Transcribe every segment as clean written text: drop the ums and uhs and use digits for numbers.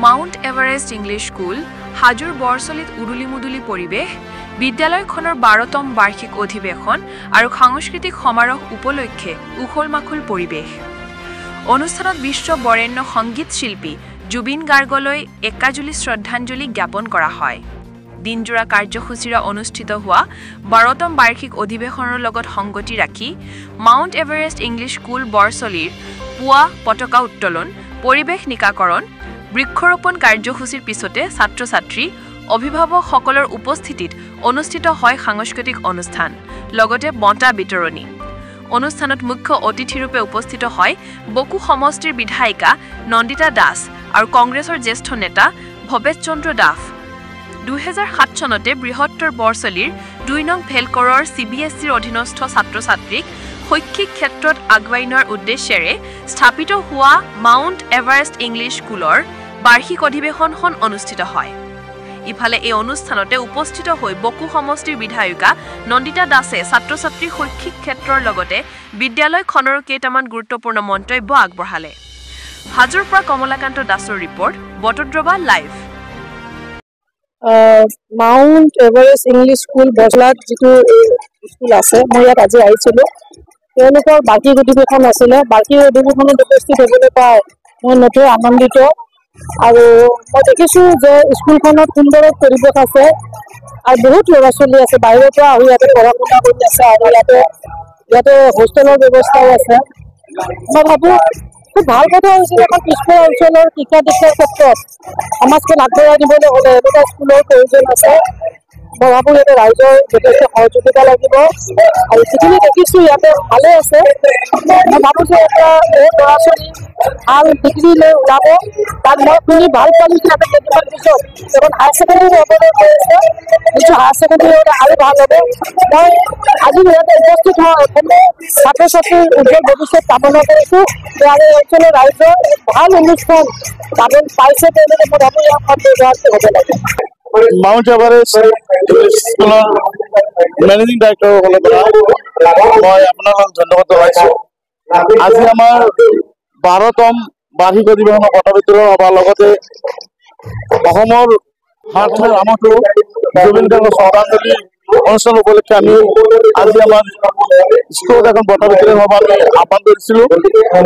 Mount Everest English school হাজোৰ বৰচলিত উৰুলিমুদুলি পৰিৱেশ বিদ্যালয়খনৰ 12তম বাৰ্ষিক অধিৱেশন আৰু সাংস্কৃতিক সমাৰোহ উপলক্ষে উখল-মাখল পৰিৱেশ। অনুষ্ঠানত বিশ্ব বৰেণ্য সংগীত শিল্পী জুবিন গাৰ্গলৈ একাজুলি শ্ৰদ্ধাঞ্জলি জ্ঞাপন কৰা হয়। দিনজোৰা কাৰ্যসূচীৰে অনুষ্ঠিত হোৱা 12তম বাৰ্ষিক অধিৱেশনৰ লগত সংগতি ৰাখি মাউণ্ট এভাৰেষ্ট ইংলিছ স্কুল বৰচলিৰ পুৱা পতাকা উত্তোলন, পৰিৱেশ নিকাকৰণ, বৃক্ষৰোপণ কাৰ্যসূচীৰ পিছতে ছাত্ৰ-ছাত্ৰী অভিভাৱকসকলৰ উপস্থিতিত অনুষ্ঠিত হয় সাংস্কৃতিক অনুষ্ঠান, লগতে বঁটা বিতৰণী। অনুষ্ঠানত মুখ্য অতিথিৰূপে উপস্থিত হয় বকু সমষ্টিৰ বিধায়িকা নন্দিতা দাস আৰু কংগ্ৰেছৰ জ্যেষ্ঠ নেতা ভৱেশ চন্দ্ৰ দাস। 2007 চনতে বৃহত্তৰ বৰচলিৰ 2 নং ভেলকৰৰ CBSEৰ অধীনস্থ ছাত্ৰ-ছাত্ৰীক শৈক্ষিক ক্ষেত্ৰত আগুৱাই নিয়াৰ উদ্দেশ্যেৰে স্থাপিত হোৱা মাউণ্ট এভাৰেষ্ট ইংলিছ স্কুলৰ বাৰ্ষিক অধিৱেশনখন অনুষ্ঠিত হয়। ইফালে এই অনুষ্ঠানতে উপস্থিত হৈ বকু সমষ্টিৰ বিধায়িকা নন্দিতা দাসে ছাত্ৰ-ছাত্ৰীৰ শৈক্ষিক ক্ষেত্ৰৰ লগতে বিদ্যালয়খনৰ কেইটামান গুৰুত্বপূৰ্ণ মন্তব্য আগবঢ়ালে। হাজোৰ পৰা কমলাকান্ত দাসৰ report, Batadrava live. Mount Everest English school বৰচলাত যিটো স্কুল আছে, মই ইয়াত আজি আহিছিলোঁ। তেওঁলোকৰ বাৰ্ষিক অধিৱেশন আছিলে। বাৰ্ষিক অধিৱেশনত উপস্থিত হ'বলৈ পাই মই নথৈ আনন্দিত। আৰু মই দেখিছোঁ যে স্কুলখনত সুন্দৰ পৰিৱেশ আছে আৰু বহুত ল'ৰা ছোৱালী আছে, বাহিৰৰ পৰা আহি ইয়াতে পঢ়া শুনা কৰি আছে আৰু ইয়াতে হোষ্টেলৰ ব্যৱস্থাও আছে। মই ভাবোঁ খুব ভাল কথা হৈছিল, এখন পিছপৰা অঞ্চলৰ শিক্ষা দীক্ষাৰ ক্ষেত্ৰত সমাজখন আগবঢ়াই নিবলৈ হ'লে এনেকুৱা স্কুলৰ প্ৰয়োজন আছে। মই ভাবোঁ ইয়াতে ৰাইজৰ যথেষ্ট সহযোগিতা লাগিব আৰু যিখিনি দেখিছোঁ ইয়াতে ভালে আছে। মই ভাবোঁ যে এটা এই ল'ৰা ছোৱালী ভাল ডিগ্ৰী লৈ ওলাব। তাত মই শুনি ভাল পালোঁ যে ইয়াতে কেইদিনমান পিছত এখন হায়াৰ ছেকেণ্ডেৰী হ'বলৈ গৈ আছে। নিশ্চয় হায়াৰ ছেকেণ্ডেৰী হ'লে আৰু ভাল হ'ব। মই আজি ইয়াতে উপস্থিত হোৱা অসমীয়া ছাত্ৰ ছাত্ৰীৰ উজ্জ্বল ভৱিষ্যত কামনা কৰিছোঁ। আৰু এই অঞ্চলৰ ৰাইজৰ ভাল অনুষ্ঠান পাইছে, তেওঁলোকে মই ভাবোঁ ইয়াৰ ব্যৱহাৰটো হ'ব লাগে। মাউণ্ট এভাৰেষ্ট স্কুলৰ মেনেজিং ডাইৰেক্টৰ হ'বলৈ মই আপোনালোকক ধন্যবাদ জনাইছোঁ। আজি আমাৰ 12তম বাৰ্ষিক অধিৱেশনৰ বঁটা বিতৰণ হোৱাৰ লগতে অসমৰ সাৰ্থক আমঠু জুবিন গাৰ্গৰ শ্ৰদ্ধাঞ্জলি অনুষ্ঠান উপলক্ষে আমি আজি আমাৰ স্কুলত এখন বঁটা বিতৰণ সভা আমি আহ্বান কৰিছিলোঁ।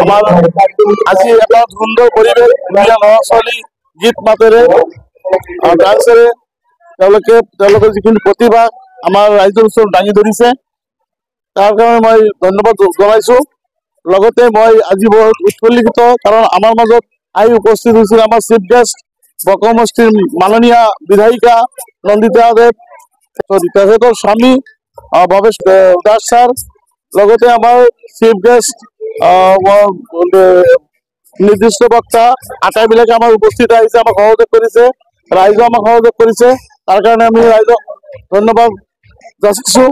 আমাৰ আজি এটা সুন্দৰ পৰিৱেশ, ধুনীয়া ল'ৰা ছোৱালী গীত মাতেৰে আৰু ডান্সেৰে তেওঁলোকৰ যিখিনি প্ৰতিভা আমাৰ ৰাইজৰ ওচৰত দাঙি ধৰিছে, তাৰ কাৰণে মই ধন্যবাদ জনাইছোঁ। লগতে মই আজি বহুত উৎফুল্লিত, কাৰণ আমাৰ মাজত আহি উপস্থিত হৈছিল আমাৰ চিফ গেষ্ট বকু সমষ্টিৰ মাননীয় বিধায়িকা নন্দিতা দেৱ, তেখেতৰ স্বামী ভৱেশ দাস ছাৰ, লগতে আমাৰ চিফ গেষ্ট নিৰ্দিষ্ট বক্তা আটাইবিলাকে আমাৰ উপস্থিত আহিছে, আমাক সহযোগ কৰিছে, ৰাইজেও আমাক সহযোগ কৰিছে। তাৰ কাৰণে আমি ৰাইজক ধন্যবাদ যাচিছোঁ।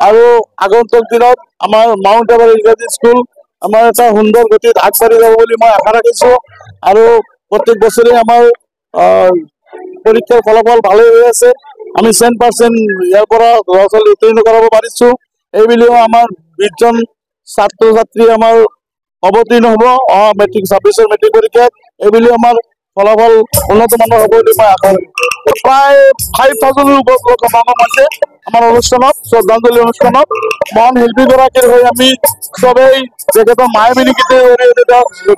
আৰু আগন্তুক দিনত আমাৰ মাউণ্ট এভাৰেষ্ট ইংৰাজী স্কুল আমাৰ এটা সুন্দৰ গতিত আগবাঢ়ি যাব বুলি মই আশা ৰাখিছোঁ। আৰু প্ৰত্যেক বছৰে আমাৰ পৰীক্ষাৰ ফলাফল ভালেই হৈ আছে। আমি 100% ইয়াৰ পৰা ল'ৰা ছোৱালী উত্তীৰ্ণ কৰাব পাৰিছোঁ। এইবুলিও আমাৰ 20জন ছাত্ৰ ছাত্ৰী আমাৰ অৱতীৰ্ণ হ'ব মেট্ৰিক 26ৰ মেট্ৰিক পৰীক্ষাত। এইবুলিও আমাৰ ফলাফল উন্নত মানৰ হ'ব বুলি মই আশা ৰাখিছোঁ। প্ৰায় 5,000ৰ ওপৰত মানুহ আছে আমাৰ অনুষ্ঠানত, শ্ৰদ্ধাঞ্জলি অনুষ্ঠানত। মহান শিল্পীগৰাকীৰ হৈ আমি চবেই তেখেতৰ মায়াবিনী গীতে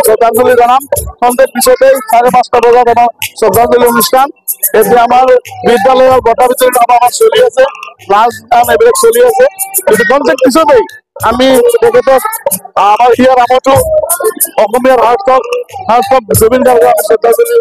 শ্ৰদ্ধাঞ্জলি জনাম। সন্ধিয়াৰ পিছতেই 5:30 বজাত আমাৰ শ্ৰদ্ধাঞ্জলি অনুষ্ঠান। এতিয়া আমাৰ বিদ্যালয়ৰ বঁটা বিতৰণ আমাৰ চলি আছে, নাচ গান এইবিলাক চলি আছে। কিন্তু সন্ধিয়াৰ পিছতেই আমি তেখেতক আমাৰ ইয়াৰ আমঠু অসমীয়াৰ হাৰ্থক জুবিন গাৰ্গক আমি শ্ৰদ্ধাঞ্জলি